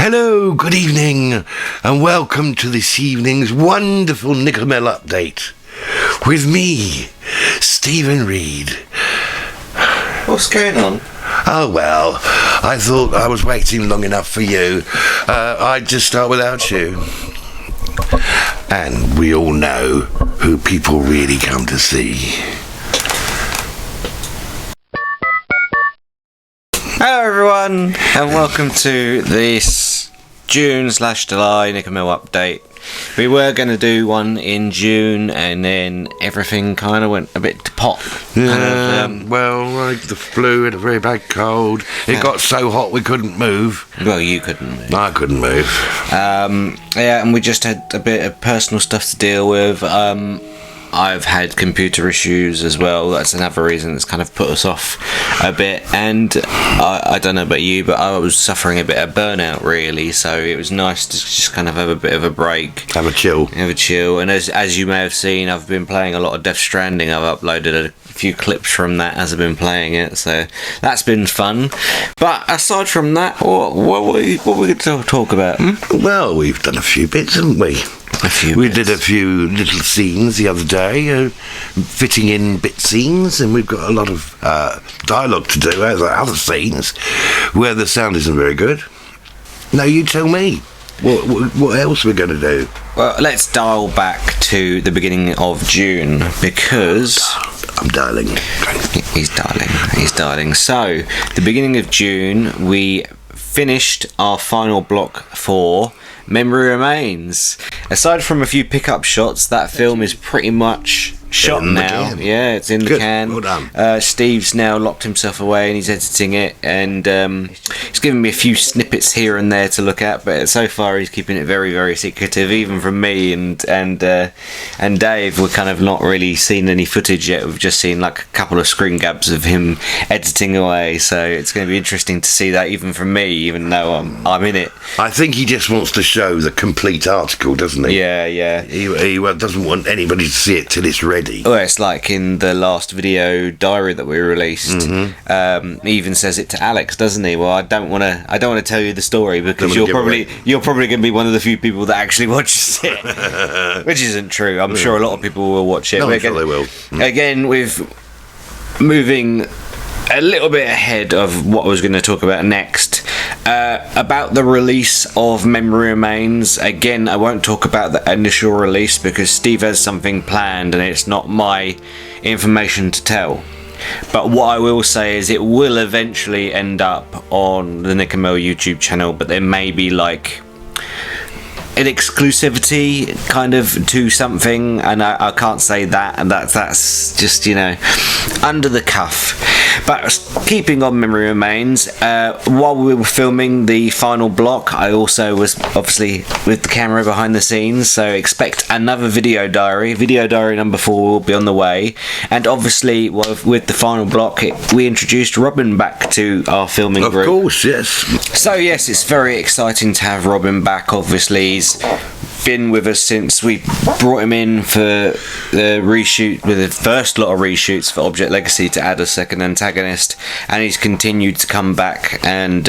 Hello, good evening, and welcome to this evening's wonderful NickeRMel update with me, Stephen Reed. What's going on? Oh, well, I thought I was waiting long enough for you. I'd just start without you. And we all know who people really come to see. Hello everyone, and welcome to this June/July NickeRMel update. We were going to do one in June, and then everything kind of went a bit to pot. The flu had a very bad cold. It got so hot we couldn't move. Well, you couldn't move. I couldn't move. And we just had a bit of personal stuff to deal with. I've had computer issues as well. That's another reason that's kind of put us off a bit. And I don't know about you, but I was suffering a bit of burnout, really. So it was nice to just kind of have a bit of a break. Have a chill. And as you may have seen, I've been playing a lot of Death Stranding. I've uploaded a few clips from that as I've been playing it. So that's been fun. But aside from that, what were we going to talk about? Well, we've done a few bits, haven't we? We did a few little scenes the other day, fitting in bit scenes, and we've got a lot of dialogue to do as other scenes where the sound isn't very good. Now you tell me, what else we're going to do? Well, let's dial back to the beginning of June, because... I'm dialing. He's dialing. So, the beginning of June, we finished our final block for Memory Remains. Aside from a few pickup shots, that film is pretty much shot now. Yeah, it's in the can. Well done. Steve's now locked himself away and he's editing it, and he's given me a few snippets here and there to look at, but so far he's keeping it very, very secretive. Even from me and Dave, we're kind of not really seen any footage yet. We've just seen like a couple of screen grabs of him editing away, so it's going to be interesting to see that even from me, even though I'm in it. I think he just wants to show the complete article, doesn't he? Yeah. He doesn't want anybody to see it till it's ready. Well, it's like in the last video diary that we released. Mm-hmm. He even says it to Alex, doesn't he? Well, I don't want to tell you the story because you're probably going to be one of the few people that actually watches it, which isn't true. I'm sure a lot of people will watch it. No, I'm sure they will. Again, with moving a little bit ahead of what I was going to talk about next, about the release of Memory Remains. Again, I won't talk about the initial release because Steve has something planned and it's not my information to tell. But what I will say is it will eventually end up on the NickeRMel YouTube channel, but there may be like an exclusivity kind of to something, and I can't say that, and that's just, under the cuff. But keeping on Memory Remains, while we were filming the final block, I also was obviously with the camera behind the scenes, so expect another video diary. Video diary number 4 will be on the way, and obviously with the final block, we introduced Robin back to our filming group. Of course, yes. So yes, it's very exciting to have Robin back. Obviously, he's been with us since we brought him in for the reshoot, with the first lot of reshoots for Object Legacy to add a second antagonist, and he's continued to come back and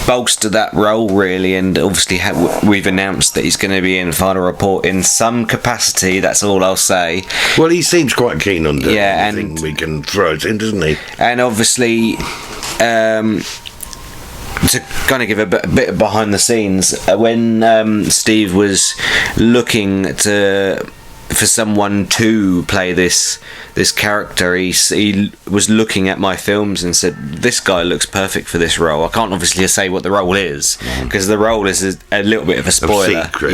bolster that role really, and obviously we've announced that he's going to be in Final Report in some capacity. That's all I'll say. Well, he seems quite keen on doing anything and we can throw it in, doesn't he? And obviously to kind of give a bit of behind the scenes, when Steve was looking for someone to play this character, he was looking at my films and said, this guy looks perfect for this role. I can't obviously say what the role is because the role is a little bit of a spoiler. Secret,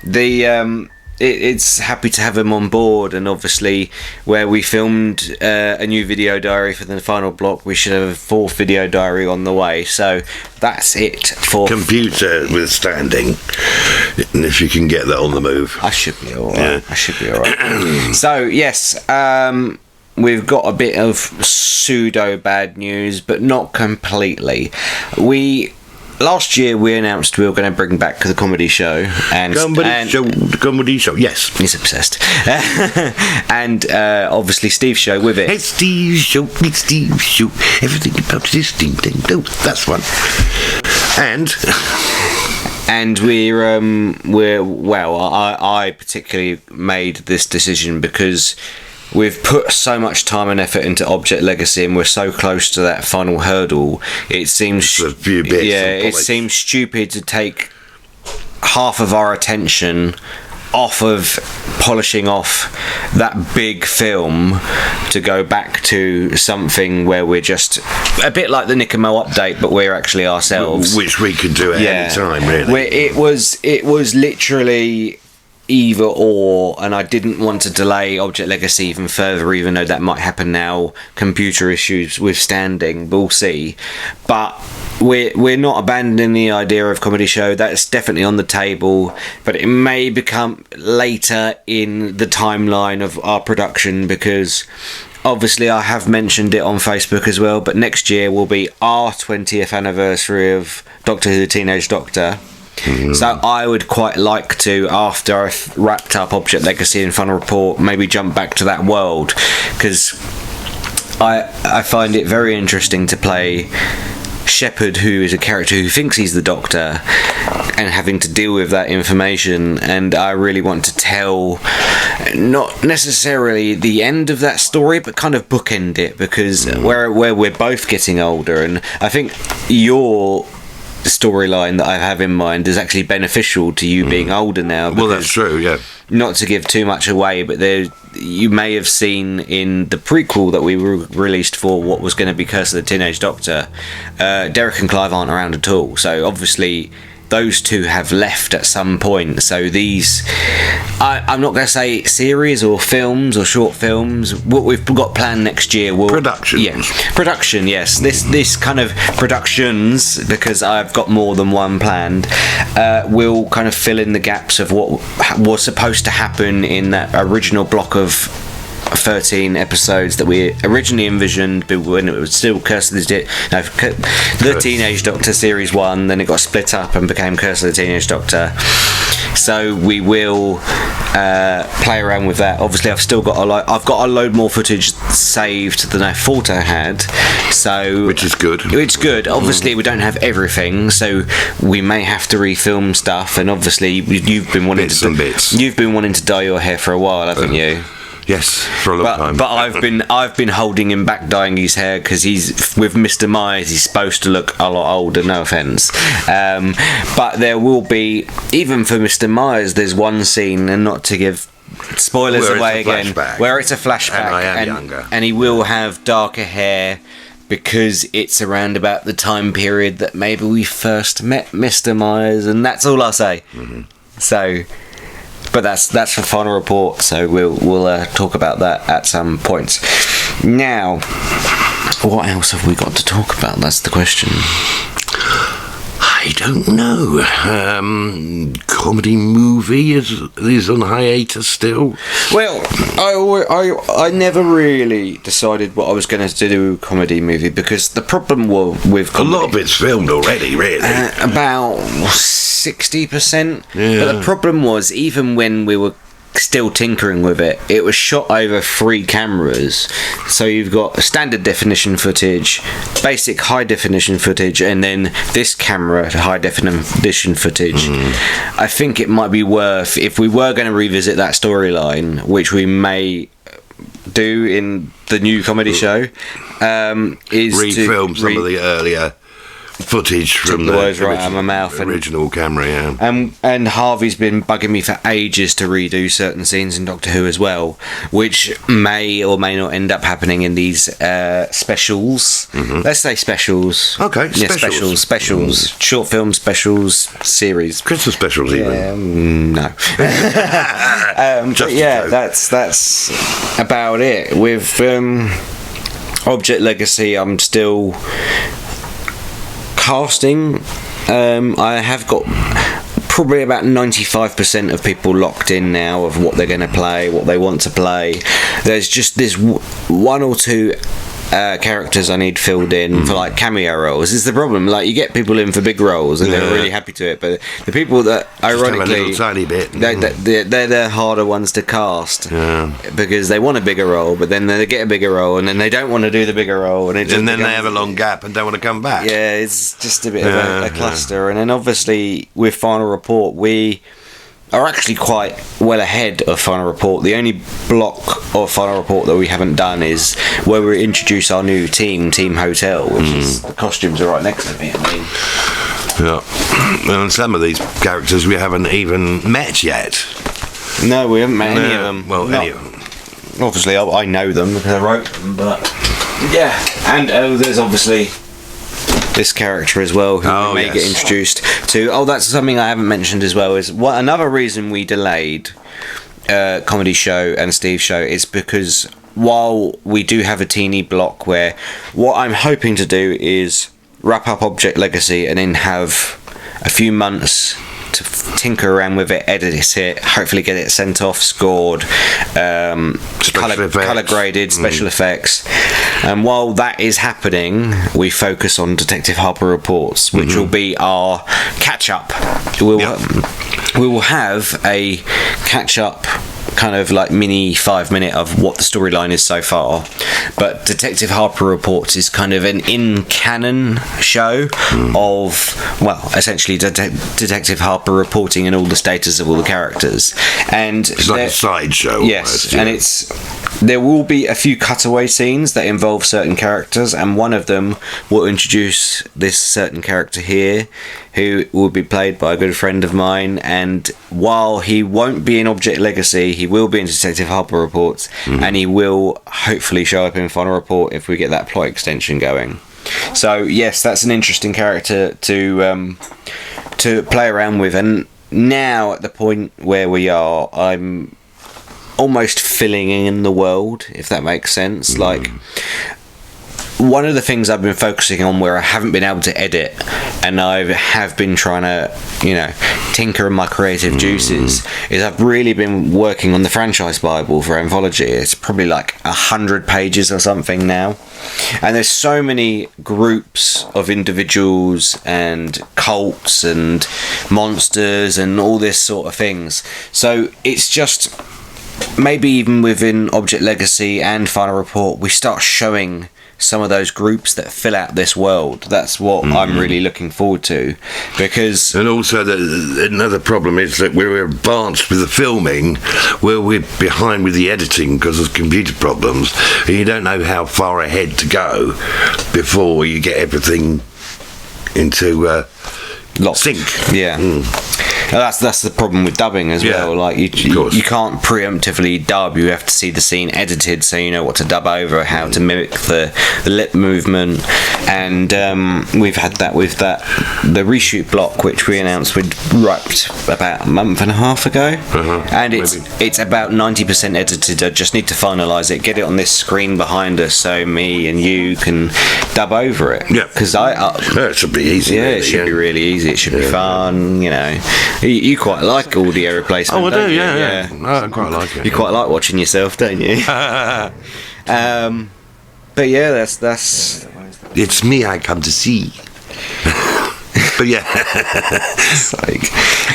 the it's happy to have him on board, and obviously where we filmed a new video diary for the final block, we should have a 4th video diary on the way. So that's it for computer withstanding, and if you can get that on the move, I should be alright. So yes, we've got a bit of pseudo bad news, but not completely. Last year we announced we were going to bring back the comedy show, the comedy show, yes, he's obsessed. And obviously Steve's show with it. It's Steve's show, everything about this thing, that's one. And I particularly made this decision because we've put so much time and effort into Object Legacy, and we're so close to that final hurdle. It seems a few bits. It seems stupid to take half of our attention off of polishing off that big film to go back to something where we're just a bit like the NickeRMel update, but we're actually ourselves, which we could do at any time, really. Where it was literally either or, and I didn't want to delay Object Legacy even further, even though that might happen now, computer issues withstanding, we'll see. But we're not abandoning the idea of comedy show. That's definitely on the table, but it may become later in the timeline of our production, because obviously I have mentioned it on Facebook as well, but next year will be our 20th anniversary of Doctor Who, the Teenage Doctor. So I would quite like to, after I've wrapped up Object Legacy and Final Report, maybe jump back to that world, because I find it very interesting to play Shepherd, who is a character who thinks he's the Doctor, and having to deal with that information. And I really want to tell not necessarily the end of that story, but kind of bookend it, because where we're both getting older, and I think your storyline that I have in mind is actually beneficial to you being older now. Well, that's true, yeah. Not to give too much away, but you may have seen in the prequel that we released for what was going to be Curse of the Teenage Doctor, Derek and Clive aren't around at all, so obviously those two have left at some point. So these, I'm not going to say series or films or short films. What we've got planned next year will production. Yes. This kind of productions, because I've got more than one planned, will kind of fill in the gaps of what was supposed to happen in that original block of 13 episodes that we originally envisioned when it was still the Teenage Doctor Series 1, then it got split up and became Curse of the Teenage Doctor. So we will play around with that. Obviously I've got a load more footage saved than I thought I had, so which is good. Obviously we don't have everything, so we may have to refilm stuff, and obviously you've been wanting to dye your hair for a while, haven't you? Yes, for a long time. But I've been holding him back dyeing his hair, because he's with Mr. Myers. He's supposed to look a lot older. No offence, but there will be, even for Mr. Myers, there's one scene, and not to give spoilers away again, where it's a flashback, and I am younger, and he will have darker hair, because it's around about the time period that maybe we first met Mr. Myers, and that's all I'll say. So. But that's for Final Report, so we'll talk about that at some point. Now, what else have we got to talk about? That's the question. I don't know. Comedy movie is on hiatus still. Well, I never really decided what I was going to do with a comedy movie, because the problem with comedy, a lot of it's filmed already, really. About 60%. Yeah. But the problem was, even when we were still tinkering with it was shot over 3 cameras, so you've got standard definition footage, basic high definition footage, and then this camera high definition footage. I think it might be worth, if we were going to revisit that storyline, which we may do in the new comedy show, is refilm some of the earlier footage from the words right out of my mouth, original camera, yeah. And Harvey's been bugging me for ages to redo certain scenes in Doctor Who as well, which may or may not end up happening in these specials. Let's say specials. Okay, yeah, specials, short film specials series, Christmas specials, even. No. But yeah, that's about it. With Object Legacy, I'm still casting. I have got probably about 95% of people locked in now of what they're going to play, what they want to play. There's just this one or two characters I need filled in for like cameo roles. It's the problem. Like, you get people in for big roles and they're really happy to it, but the people that ironically tiny bit, they're the harder ones to cast because they want a bigger role, but then they get a bigger role and then they don't want to do the bigger role, and then they have a long gap and don't want to come back. Yeah, it's just a bit of a cluster. And then obviously with Final Report, we are actually quite well ahead of Final Report. The only block of Final Report that we haven't done is where we introduce our new Team Hotel, which is, the costumes are right next to me. I mean, and some of these characters we haven't even met yet. No, we haven't met any of them. Well, any of them. Obviously, I know them because I wrote them, but yeah. And there's obviously this character as well who we may get introduced to. Oh, that's something I haven't mentioned as well, is another reason we delayed Comedy Show and Steve's show is because while we do have a teeny block where what I'm hoping to do is wrap up Object Legacy and then have a few months to tinker around with it, edit it, hopefully get it sent off, scored, colour graded, special effects. And while that is happening, we focus on Detective Harper Reports, which will be our catch up. We will have a catch up, kind of like mini 5-minute of what the storyline is so far, but Detective Harper Reports is kind of an in-canon show of, well, essentially Detective Harper reporting and all the status of all the characters, and it's like a sideshow. Yes, almost, and there will be a few cutaway scenes that involve certain characters, and one of them will introduce this certain character here, who will be played by a good friend of mine, and while he won't be in Object Legacy, he will be in Detective Harper Reports, and he will hopefully show up in Final Report if we get that plot extension going. So yes, that's an interesting character to play around with. And now at the point where we are, I'm almost filling in the world, if that makes sense. Like, one of the things I've been focusing on where I haven't been able to edit, and I have been trying to, tinker in my creative juices, is I've really been working on the franchise Bible for Anthology. It's probably like 100 pages or something now. And there's so many groups of individuals and cults and monsters and all this sort of things. So it's just, maybe even within Object Legacy and Final Report, we start showing some of those groups that fill out this world. That's what I'm really looking forward to, because... And also another problem is that we're advanced with the filming, where we're behind with the editing because of computer problems, and you don't know how far ahead to go before you get everything into sync. Yeah. That's the problem with dubbing as well. Like, you can't preemptively dub. You have to see the scene edited so you know what to dub over, how to mimic the lip movement. And we've had that with the reshoot block, which we announced we'd wrapped about a month and a half ago, and it's about 90% edited. I just need to finalise it, get it on this screen behind us so me and you can dub over it. Yeah, because it should be easy. Yeah, it should be really easy. It should be fun. You quite like audio replacement. Oh, I do. You? Yeah. I quite like it. You quite like watching yourself, don't you? But yeah, that's. It's me I come to see. But yeah.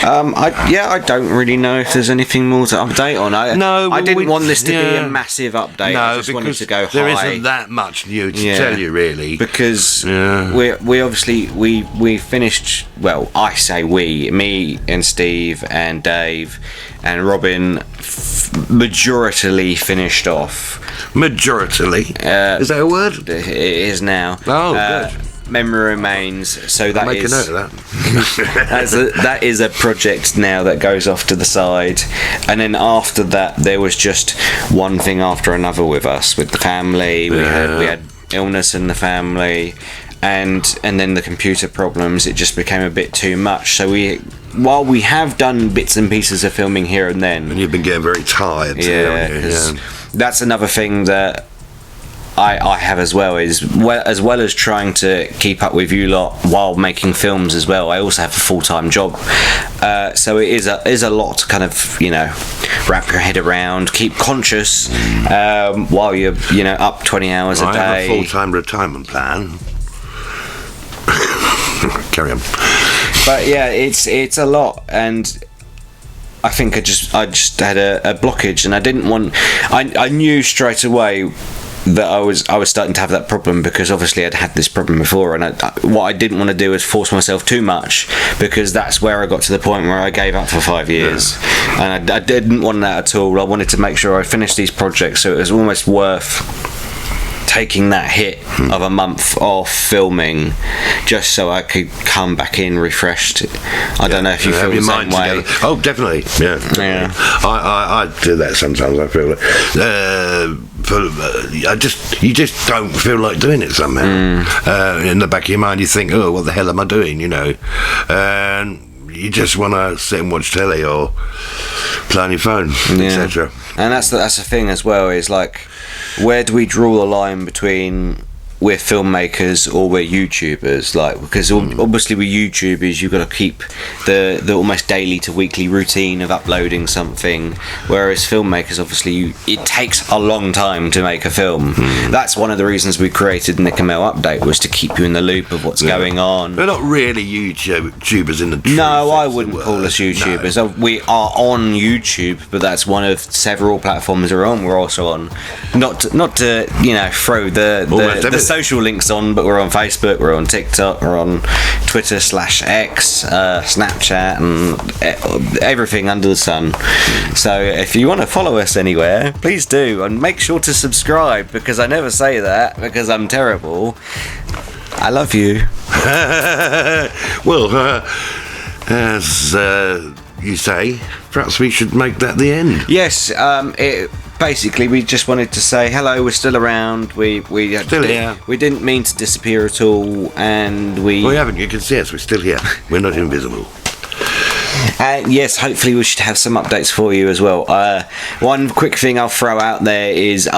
I don't really know if there's anything more to update on. I didn't want this to be a massive update. No, I just wanted to go high. There isn't that much new to tell you, really. Because we obviously we finished. Well, I say we, me and Steve and Dave and Robin, majoritarily finished off. Majoritarily? Is that a word? It is now. Oh, good. Memory Remains, so that make is a note of that. that is a project now that goes off to the side, and then after that there was just one thing after another with us, with the family. We had illness in the family, and then the computer problems. It just became a bit too much. So while we have done bits and pieces of filming here and then, and you've been getting very tired. That's another thing that I have as well, as well as trying to keep up with you lot while making films as well. I also have a full-time job, so it is a lot to kind of, you know, wrap your head around, keep conscious while you're, you know, up 20 hours a day. I have a full-time retirement plan. Carry on. But yeah, it's a lot, and I think I just had a blockage, and I didn't want. I knew straight away that I was starting to have that problem, because obviously I'd had this problem before, and what I didn't want to do is force myself too much, because that's where I got to the point where I gave up for 5 years, and I didn't want that at all. I wanted to make sure I finished these projects, so it was almost worth taking that hit of a month off filming just so I could come back in refreshed. I don't know if you feel the same way. Oh, definitely. Yeah. I do that sometimes. I feel you just don't feel like doing it somehow. In the back of your mind you think, oh, what the hell am I doing, you know, and you just want to sit and watch telly or play on your phone, etc. And that's the thing as well, is like, where do we draw the line between we're filmmakers or we're YouTubers? Like, because obviously with YouTubers you've got to keep the almost daily to weekly routine of uploading something, whereas filmmakers, obviously it takes a long time to make a film. That's one of the reasons we created NickeRMel Update, was to keep you in the loop of what's going on. We're not really YouTubers in the true No, I sense wouldn't of the call word. us YouTubers. No. We are on YouTube, but that's one of several platforms we're on. We're also on, not to you know, throw the social links on, but we're on Facebook, we're on TikTok, we're on Twitter /X, Snapchat, and everything under the sun. So if you want to follow us anywhere, please do, and make sure to subscribe, because I never say that because I'm terrible. I love you. Well, as you say, perhaps we should make that the end. Yes, basically we just wanted to say hello, we're still around, we Still here. We didn't mean to disappear at all, and we haven't, you can see us, we're still here, we're not invisible. And yes, hopefully we should have some updates for you as well. One quick thing I'll throw out there is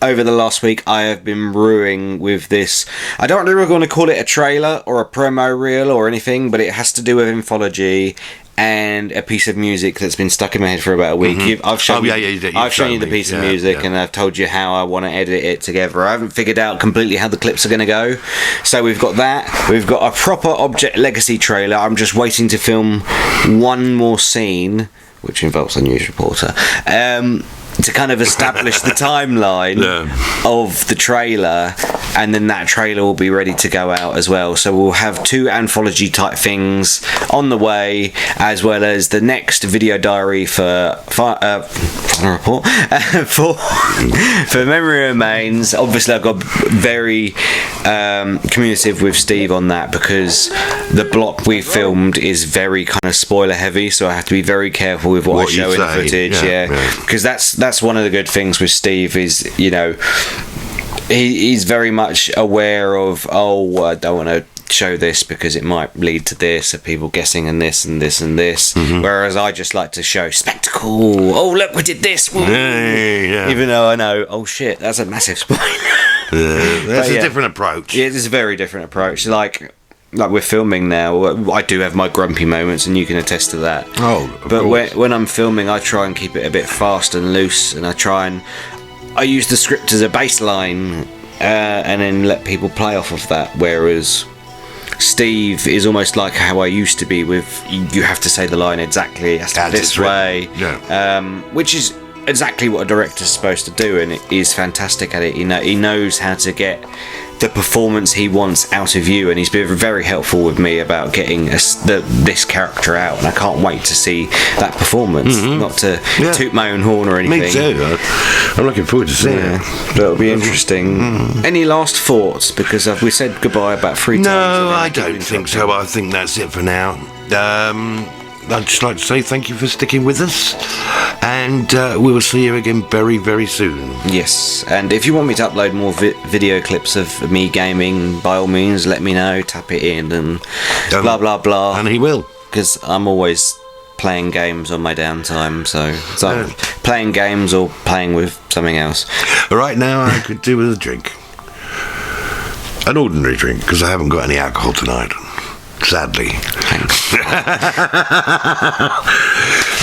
over the last week I have been brewing with this. I don't know if we're going to call it a trailer or a promo reel or anything, but it has to do with Anthology and a piece of music that's been stuck in my head for about a week. I've shown you the piece of music, and I've told you how I want to edit it together. I haven't figured out completely how the clips are going to go, so we've got that. We've got a proper Object Legacy trailer. I'm just waiting to film one more scene, which involves a news reporter, to kind of establish the timeline of the trailer, and then that trailer will be ready to go out as well. So we'll have 2 Anthology type things on the way, as well as the next video diary for Memory Remains. Obviously I've got very communicative with Steve on that, because the block we filmed is very kind of spoiler heavy, so I have to be very careful with what I show in the footage. Because that's one of the good things with Steve, is, you know, he's very much aware of, I don't want to show this because it might lead to this, of people guessing and this and this and this, whereas I just like to show spectacle. Oh look, we did this. Even though I know, oh shit, that's a massive spoiler. That's a different approach. Yeah, it's a very different approach. Like we're filming now, I do have my grumpy moments, and you can attest to that. But when I'm filming, I try and keep it a bit fast and loose, and I use the script as a baseline, and then let people play off of that. Whereas Steve is almost like how I used to be, with you have to say the line exactly, it has to be this way, which is exactly what a director's supposed to do, and he's fantastic at it. You know, he knows how to get the performance he wants out of you, and he's been very helpful with me about getting this character out, and I can't wait to see that performance. Not to toot my own horn or anything. Me too. I'm looking forward to seeing it. That'll be interesting. Any last thoughts? Because we said goodbye about 3 times. No, I don't think so. I think that's it for now. I'd just like to say thank you for sticking with us, and we will see you again very, very soon. Yes, and if you want me to upload more video clips of me gaming, by all means let me know, tap it in, and blah blah blah. And he will, because I'm always playing games on my downtime, so playing games or playing with something else? Right now, I could do with a drink. An ordinary drink, because I haven't got any alcohol tonight. Sadly. Thanks.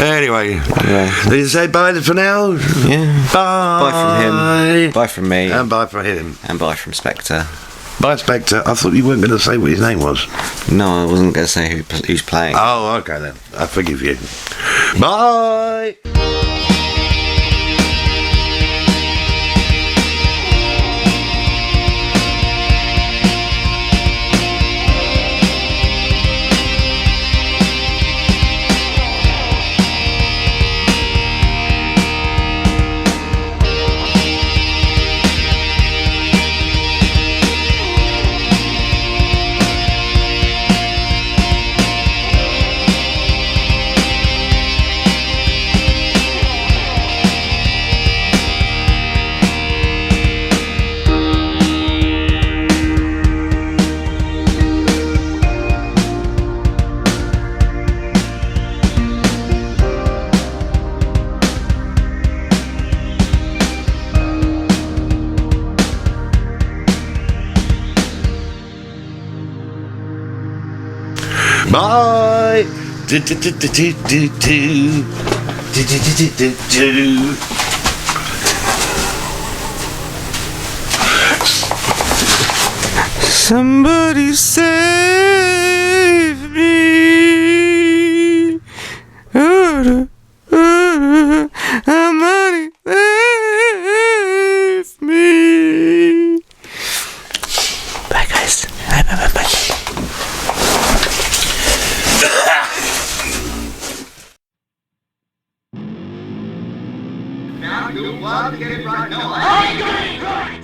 Anyway, did you say bye for now? Yeah. Bye. Bye from him. Bye from me. And bye from him. And bye from Spectre. Bye, Spectre. I thought you weren't going to say what his name was. No, I wasn't going to say who's playing. Oh, okay then. I forgive you. Bye. Bye. Somebody save me. Somebody save me. Bye, guys. Bye. Now you want to get it right. No, I got it right.